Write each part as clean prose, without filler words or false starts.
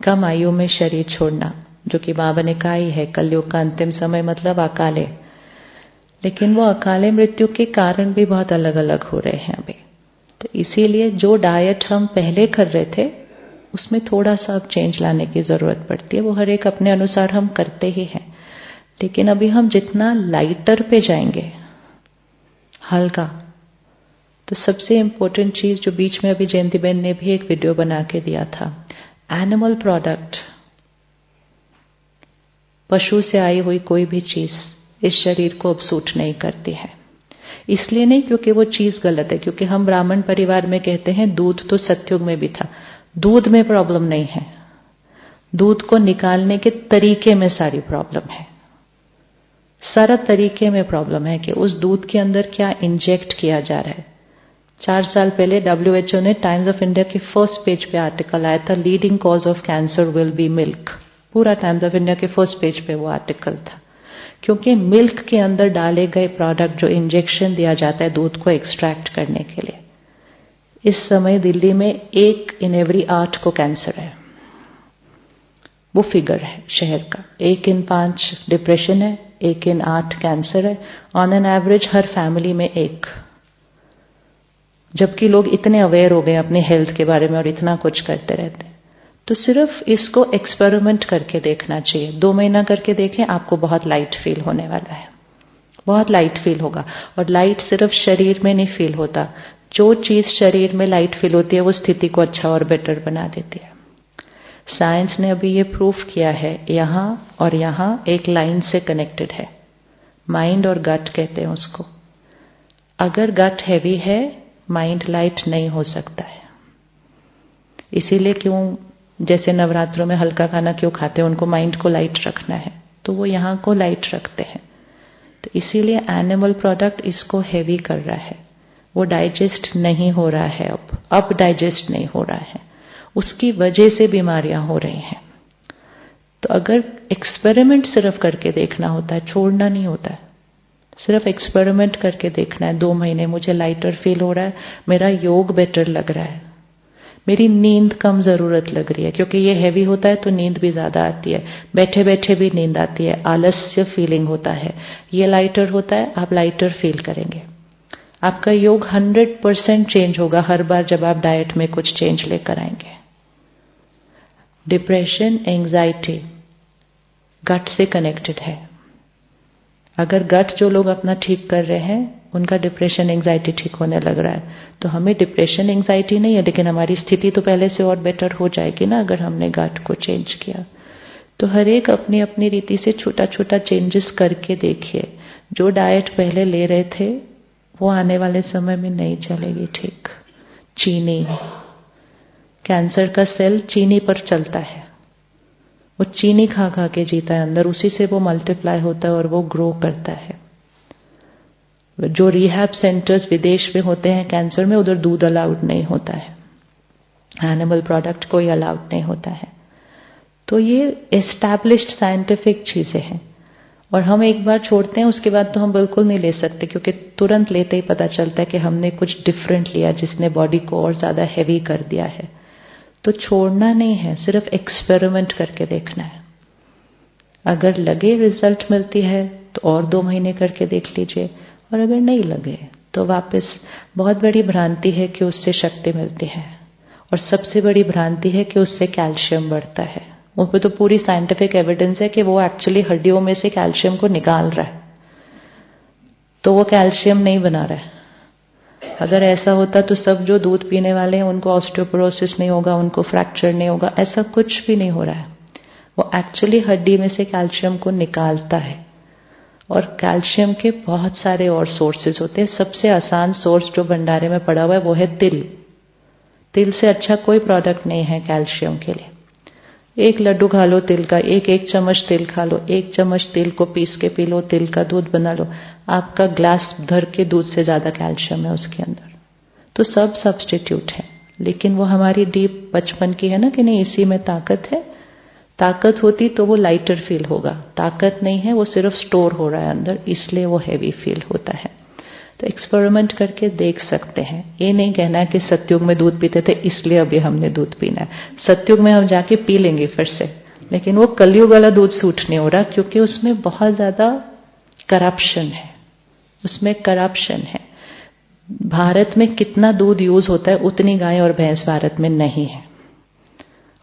कम आयु में शरीर छोड़ना, जो कि बाबा ने कहा ही है, कलयुग का अंतिम समय मतलब अकाले। लेकिन वो अकाले मृत्यु के कारण भी बहुत अलग अलग हो रहे हैं अभी। तो इसीलिए जो डाइट हम पहले कर रहे थे उसमें थोड़ा सा अब चेंज लाने की जरूरत पड़ती है। वो हर एक अपने अनुसार हम करते ही हैं, लेकिन अभी हम जितना लाइटर पे जाएंगे, हल्का, तो सबसे इम्पोर्टेंट चीज जो बीच में अभी जयंती बहन ने भी एक वीडियो बना के दिया था, एनिमल प्रोडक्ट, पशु से आई हुई कोई भी चीज इस शरीर को अब सूट नहीं करती है। इसलिए नहीं क्योंकि वो चीज गलत है, क्योंकि हम ब्राह्मण परिवार में कहते हैं दूध तो सतयुग में भी था। दूध में प्रॉब्लम नहीं है, दूध को निकालने के तरीके में सारी प्रॉब्लम है। सारा तरीके में प्रॉब्लम है कि उस दूध के अंदर क्या इंजेक्ट किया जा रहा है। 4 साल पहले WHO ने टाइम्स ऑफ इंडिया के फर्स्ट पेज पे आर्टिकल आया था, leading cause of cancer will be milk. पूरा टाइम्स ऑफ इंडिया के फर्स्ट पेज पे वो आर्टिकल था, क्योंकि मिल्क के अंदर डाले गए प्रोडक्ट, जो इंजेक्शन दिया जाता है दूध को एक्सट्रैक्ट करने के लिए, इस समय दिल्ली में 1 in every 8 को कैंसर है। वो फिगर है शहर का। 1 in 5 डिप्रेशन है, 1 in 8 कैंसर है, on an average her family में 1। जबकि लोग इतने अवेयर हो गए अपने हेल्थ के बारे में और इतना कुछ करते रहते हैं। तो सिर्फ इसको एक्सपेरिमेंट करके देखना चाहिए। 2 महीना करके देखें, आपको बहुत लाइट फील होने वाला है, बहुत लाइट फील होगा। और लाइट सिर्फ शरीर में नहीं फील होता, जो चीज शरीर में लाइट फील होती है वो स्थिति को अच्छा और बेटर बना देती है। साइंस ने अभी ये प्रूफ किया है, यहां और यहां एक लाइन से कनेक्टेड है, माइंड और गट कहते हैं उसको। अगर गट हैवी है, माइंड लाइट नहीं हो सकता है। इसीलिए क्यों, जैसे नवरात्रों में हल्का खाना क्यों खाते हैं, उनको माइंड को लाइट रखना है, तो वो यहां को लाइट रखते हैं। तो इसीलिए एनिमल प्रोडक्ट इसको हैवी कर रहा है, वो डाइजेस्ट नहीं हो रहा है, अब डाइजेस्ट नहीं हो रहा है, उसकी वजह से बीमारियां हो रही हैं। तो अगर एक्सपेरिमेंट सिर्फ करके देखना होता है, छोड़ना नहीं होता है, सिर्फ एक्सपेरिमेंट करके देखना है। 2 महीने मुझे लाइटर फील हो रहा है, मेरा योग बेटर लग रहा है, मेरी नींद कम जरूरत लग रही है, क्योंकि ये हैवी होता है तो नींद भी ज्यादा आती है, बैठे बैठे भी नींद आती है, आलस्य फीलिंग होता है। ये लाइटर होता है, आप लाइटर फील करेंगे, आपका योग 100% चेंज होगा हर बार जब आप डाइट में कुछ चेंज लेकर आएंगे। डिप्रेशन, एंजाइटी गट से कनेक्टेड है। अगर गट जो लोग अपना ठीक कर रहे हैं, उनका डिप्रेशन एंजाइटी ठीक होने लग रहा है, तो हमें डिप्रेशन एंजाइटी नहीं है, लेकिन हमारी स्थिति तो पहले से और बेटर हो जाएगी ना अगर हमने गट को चेंज किया। तो हर एक अपनी अपनी रीति से छोटा छोटा चेंजेस करके देखिए। जो डाइट पहले ले रहे थे वो आने वाले समय में नहीं चलेगी ठीक। चीनी, कैंसर का सेल चीनी पर चलता है, वो चीनी खा खा के जीता है अंदर, उसी से वो मल्टीप्लाई होता है और वो ग्रो करता है। जो रिहैब सेंटर्स विदेश में होते हैं कैंसर में, उधर दूध अलाउड नहीं होता है, एनिमल प्रोडक्ट कोई अलाउड नहीं होता है। तो ये एस्टैब्लिश्ड साइंटिफिक चीजें हैं, और हम एक बार छोड़ते हैं उसके बाद तो हम बिल्कुल नहीं ले सकते, क्योंकि तुरंत लेते ही पता चलता है कि हमने कुछ डिफरेंट लिया जिसने बॉडी को और ज्यादा हैवी कर दिया है। तो छोड़ना नहीं है, सिर्फ एक्सपेरिमेंट करके देखना है। अगर लगे रिजल्ट मिलती है तो और 2 महीने करके देख लीजिए, और अगर नहीं लगे तो वापस। बहुत बड़ी भ्रांति है कि उससे शक्ति मिलती है, और सबसे बड़ी भ्रांति है कि उससे कैल्शियम बढ़ता है। उस पर तो पूरी साइंटिफिक एविडेंस है कि वो एक्चुअली हड्डियों में से कैल्शियम को निकाल रहा है, तो वो कैल्शियम नहीं बना रहा है। अगर ऐसा होता तो सब जो दूध पीने वाले हैं उनको ऑस्टियोपोरोसिस नहीं होगा, उनको फ्रैक्चर नहीं होगा, ऐसा कुछ भी नहीं हो रहा है। वो एक्चुअली हड्डी में से कैल्शियम को निकालता है, और कैल्शियम के बहुत सारे और सोर्सेज होते हैं। सबसे आसान सोर्स जो भंडारे में पड़ा हुआ है वो है तिल। तिल से अच्छा कोई प्रोडक्ट नहीं है कैल्शियम के लिए। 1 लड्डू खा लो तिल का, 1 चम्मच तिल खा लो, 1 चम्मच तिल को पीस के पी लो, तिल का दूध बना लो, आपका ग्लास भर के दूध से ज्यादा कैल्शियम है उसके अंदर। तो सब सब्स्टिट्यूट है, लेकिन वो हमारी डीप बचपन की है ना कि नहीं इसी में ताकत है। ताकत होती तो वो लाइटर फील होगा, ताकत नहीं है, वो सिर्फ स्टोर हो रहा है अंदर, इसलिए वो हैवी फील होता है। तो एक्सपेरिमेंट करके देख सकते हैं। ये नहीं कहना है कि सतयुग में दूध पीते थे इसलिए अभी हमने दूध पीना है। सतयुग में हम जाके पी लेंगे फिर से, लेकिन वो कलयुग वाला दूध सूट नहीं हो रहा, क्योंकि उसमें बहुत ज्यादा करप्शन है, उसमें करप्शन है। भारत में कितना दूध यूज होता है उतनी गाय और भैंस भारत में नहीं है,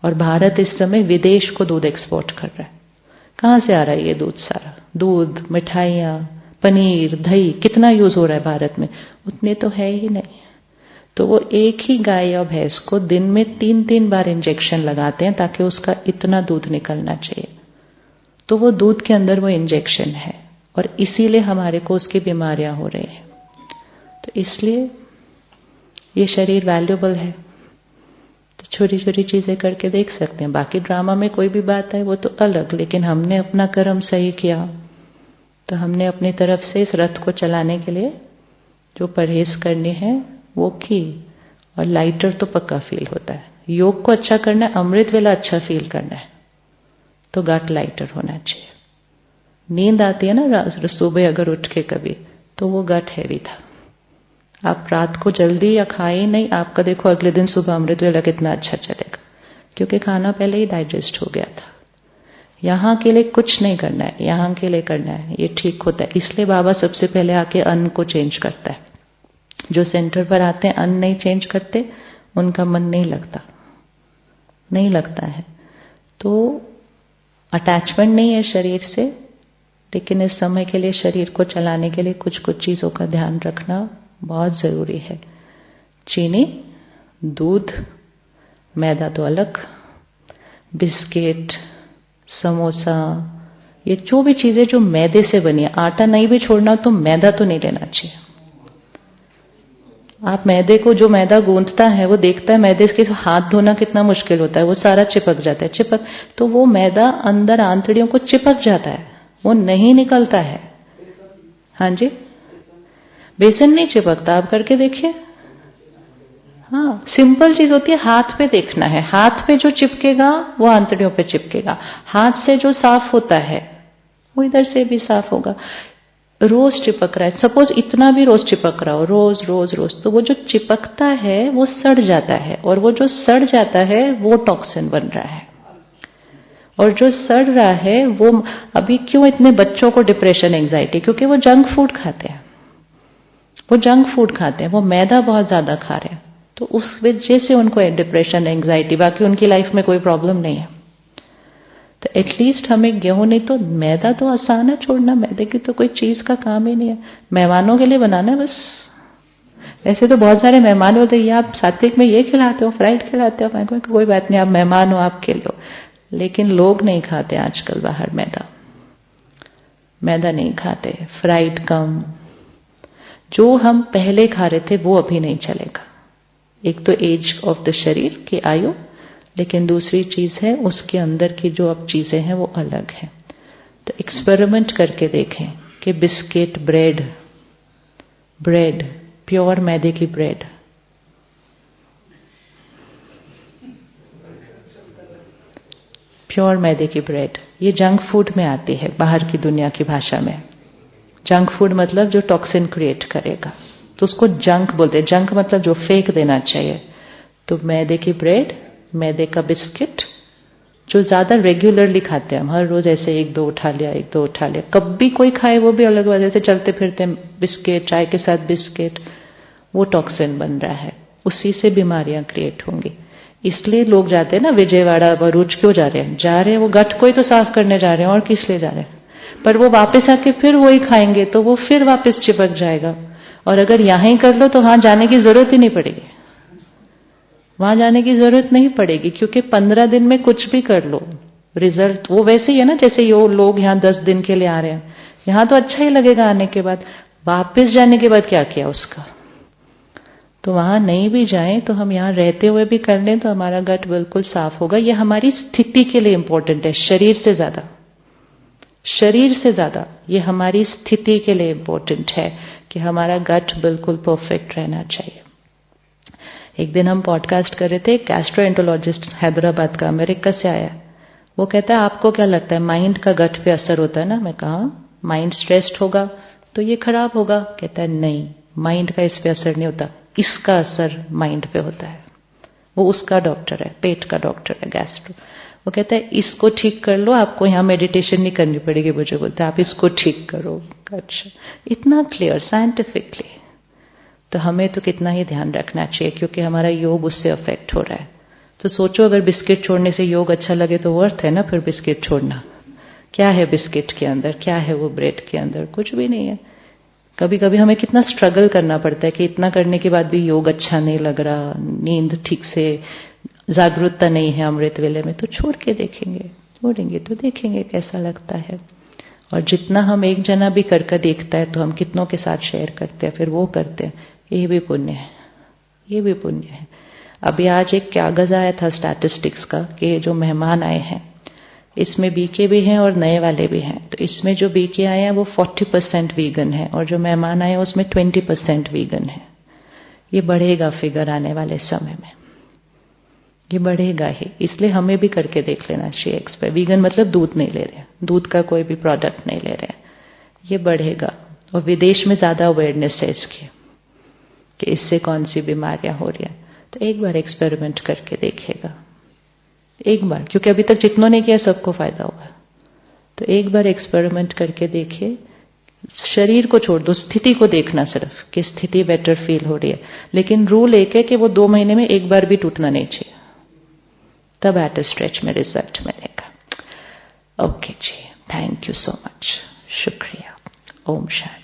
और भारत इस समय विदेश को दूध एक्सपोर्ट कर रहा है। कहाँ से आ रहा है ये दूध? सारा दूध, मिठाइयाँ, पनीर, दही कितना यूज हो रहा है भारत में? उतने तो है ही नहीं। तो वो एक ही गाय या भैंस को दिन में 3-3 बार इंजेक्शन लगाते हैं ताकि उसका इतना दूध निकलना चाहिए। तो वो दूध के अंदर वो इंजेक्शन है, और इसीलिए हमारे को उसकी बीमारियां हो रही हैं। तो इसलिए ये शरीर वैल्यूएबल है। तो छोटी छोटी चीजें करके देख सकते हैं। बाकी ड्रामा में कोई भी बात है वो तो अलग, लेकिन हमने अपना कर्म सही किया तो हमने अपनी तरफ से इस रथ को चलाने के लिए जो परहेज करनी है वो की, और लाइटर तो पक्का फील होता है। योग को अच्छा करना है, अमृत वेला अच्छा फील करना है, तो गट लाइटर होना चाहिए। नींद आती है ना सुबह अगर उठ के कभी, तो वो गट हैवी था। आप रात को जल्दी या खाए नहीं, आपका देखो अगले दिन सुबह अमृत वेला कितना अच्छा चलेगा, क्योंकि खाना पहले ही डाइजेस्ट हो गया था। यहाँ के लिए कुछ नहीं करना है, यहाँ के लिए करना है, ये ठीक होता है। इसलिए बाबा सबसे पहले आके अन्न को चेंज करता है। जो सेंटर पर आते हैं अन्न नहीं चेंज करते, उनका मन नहीं लगता है। तो अटैचमेंट नहीं है शरीर से, लेकिन इस समय के लिए शरीर को चलाने के लिए कुछ कुछ चीजों का ध्यान रखना बहुत जरूरी है। चीनी, दूध, मैदा तो अलग, बिस्किट, समोसा, ये जो भी चीजें जो मैदे से बनी है, आटा नहीं भी छोड़ना तो मैदा तो नहीं लेना चाहिए। आप मैदे को, जो मैदा गूंथता है वो देखता है मैदे के हाथ धोना कितना मुश्किल होता है, वो सारा चिपक जाता है, तो वो मैदा अंदर आंतड़ियों को चिपक जाता है, वो नहीं निकलता है। हाँ जी, बेसन नहीं चिपकता, आप करके देखिए। हाँ, सिंपल चीज होती है, हाथ पे देखना है। हाथ पे जो चिपकेगा वो आंतड़ियों पे चिपकेगा। हाथ से जो साफ होता है वो इधर से भी साफ होगा। रोज चिपक रहा है, सपोज इतना भी रोज चिपक रहा हो, रोज रोज रोज, तो वो जो चिपकता है वो सड़ जाता है, और वो जो सड़ जाता है वो टॉक्सिन बन रहा है। और जो सड़ रहा है वो, अभी क्यों इतने बच्चों को डिप्रेशन, एंजाइटी? क्योंकि वो जंक फूड खाते हैं, वो मैदा बहुत ज्यादा खा रहे हैं, तो उस वजह से उनको डिप्रेशन, एंजाइटी। बाकी उनकी लाइफ में कोई प्रॉब्लम नहीं है। तो एटलीस्ट हमें गेहूं नहीं तो मैदा तो आसान है छोड़ना, मैदे की तो कोई चीज का काम ही नहीं है, मेहमानों के लिए बनाना है बस। वैसे तो बहुत सारे मेहमान होते हैं, आप सात्विक में ये खिलाते हो, फ्राइड खिलाते हो, मैं कहूँ कोई बात नहीं, आप मेहमान हो, आप खेलो। लेकिन लोग नहीं खाते आजकल बाहर मैदा नहीं खाते, फ्राइड कम। जो हम पहले खा रहे थे वो अभी नहीं चलेगा। एक तो एज ऑफ द शरीर की आयु, लेकिन दूसरी चीज है उसके अंदर की जो अब चीजें हैं वो अलग है। तो एक्सपेरिमेंट करके देखें कि बिस्किट, ब्रेड, प्योर मैदे की ब्रेड, प्योर मैदे की ब्रेड, ये जंक फूड में आती है बाहर की दुनिया की भाषा में। जंक फूड मतलब जो टॉक्सिन क्रिएट करेगा, तो उसको जंक बोलते हैं। जंक मतलब जो फेंक देना चाहिए। तो मैदे की ब्रेड, मैदे का बिस्किट, जो ज्यादा रेगुलरली खाते हैं हम, हर रोज ऐसे 1-2 उठा लिया, कभी कोई खाए वो भी अलग बात, जैसे चलते फिरते बिस्किट, चाय के साथ बिस्किट, वो टॉक्सिन बन रहा है, उसी से बीमारियां क्रिएट होंगी। इसलिए लोग जाते हैं ना विजयवाड़ा, भरूच, क्यों जा रहे हैं? वो गट को ही तो साफ करने जा रहे हैं, और किस लिए जा रहे हैं? पर वो वापस आके फिर वही खाएंगे तो वो फिर वापस चिपक जाएगा। और अगर यहां ही कर लो तो वहां जाने की जरूरत ही नहीं पड़ेगी, वहां जाने की जरूरत नहीं पड़ेगी, क्योंकि 15 दिन में कुछ भी कर लो, रिजल्ट वो वैसे ही है ना जैसे ये लोग यहाँ 10 दिन के लिए आ रहे हैं। यहाँ तो अच्छा ही लगेगा आने के बाद, वापस जाने के बाद क्या किया उसका? तो वहां नहीं भी जाएं तो हम यहाँ रहते हुए भी कर लें तो हमारा गट बिल्कुल साफ होगा। ये हमारी स्थिति के लिए इंपॉर्टेंट है, शरीर से ज्यादा ये हमारी स्थिति के लिए इंपॉर्टेंट है कि हमारा गट बिल्कुल परफेक्ट रहना चाहिए। एक दिन हम पॉडकास्ट कर रहे थे, गैस्ट्रोएंटरोलॉजिस्ट हैदराबाद का, अमेरिका से आया। वो कहता है आपको क्या लगता है माइंड का गट पे असर होता है ना? मैं कहा माइंड स्ट्रेस्ड होगा तो ये खराब होगा। कहता है नहीं, माइंड का इस पे असर नहीं होता, इसका असर माइंड पे होता है। वो उसका डॉक्टर है, पेट का डॉक्टर है, गैस्ट्रो। वो कहता है इसको ठीक कर लो, आपको यहाँ मेडिटेशन नहीं करनी पड़ेगी। मुझे बोलता है आप इसको ठीक करो। अच्छा, इतना क्लियर साइंटिफिकली। तो हमें तो कितना ही ध्यान रखना चाहिए, क्योंकि हमारा योग उससे अफेक्ट हो रहा है। तो सोचो अगर बिस्किट छोड़ने से योग अच्छा लगे तो वर्थ है ना फिर बिस्किट छोड़ना। क्या है बिस्किट के अंदर, क्या है वो ब्रेड के अंदर? कुछ भी नहीं है। कभी कभी हमें कितना स्ट्रगल करना पड़ता है कि इतना करने के बाद भी योग अच्छा नहीं लग रहा, नींद ठीक से, जागरूकता नहीं है अमृत वेले में, तो छोड़ के देखेंगे, छोड़ेंगे तो देखेंगे कैसा लगता है। और जितना हम एक जना भी करके देखता है तो हम कितनों के साथ शेयर करते हैं, फिर वो करते हैं, ये भी पुण्य है, ये भी पुण्य है। अभी आज एक कागज आया था स्टैटिस्टिक्स का कि जो मेहमान आए हैं इसमें बीके भी हैं और नए वाले भी हैं। तो इसमें जो बीके आए हैं वो 40% वीगन है और जो मेहमान आए हैं उसमें 20% वीगन है। ये बढ़ेगा फिगर आने वाले समय में, ये बढ़ेगा ही। इसलिए हमें भी करके देख लेना चाहिए एक्सपेरिमेंट। वीगन मतलब दूध नहीं ले रहे, दूध का कोई भी प्रोडक्ट नहीं ले रहे। ये बढ़ेगा और विदेश में ज्यादा अवेयरनेस है इसकी कि इससे कौन सी बीमारियां हो रही हैं। तो एक बार एक्सपेरिमेंट करके देखेगा, एक बार, क्योंकि अभी तक जितनों ने किया सबको फायदा हुआ। तो एक बार एक्सपेरिमेंट करके देखिए। शरीर को छोड़ दो, स्थिति को देखना सिर्फ कि स्थिति बेटर फील हो रही है। लेकिन रूल एक है कि वो 2 महीने में एक बार भी टूटना नहीं चाहिए, तब एट स्ट्रेच में रिजल्ट मिलेगा। ओके जी, थैंक यू सो मच, शुक्रिया। ओम शांति।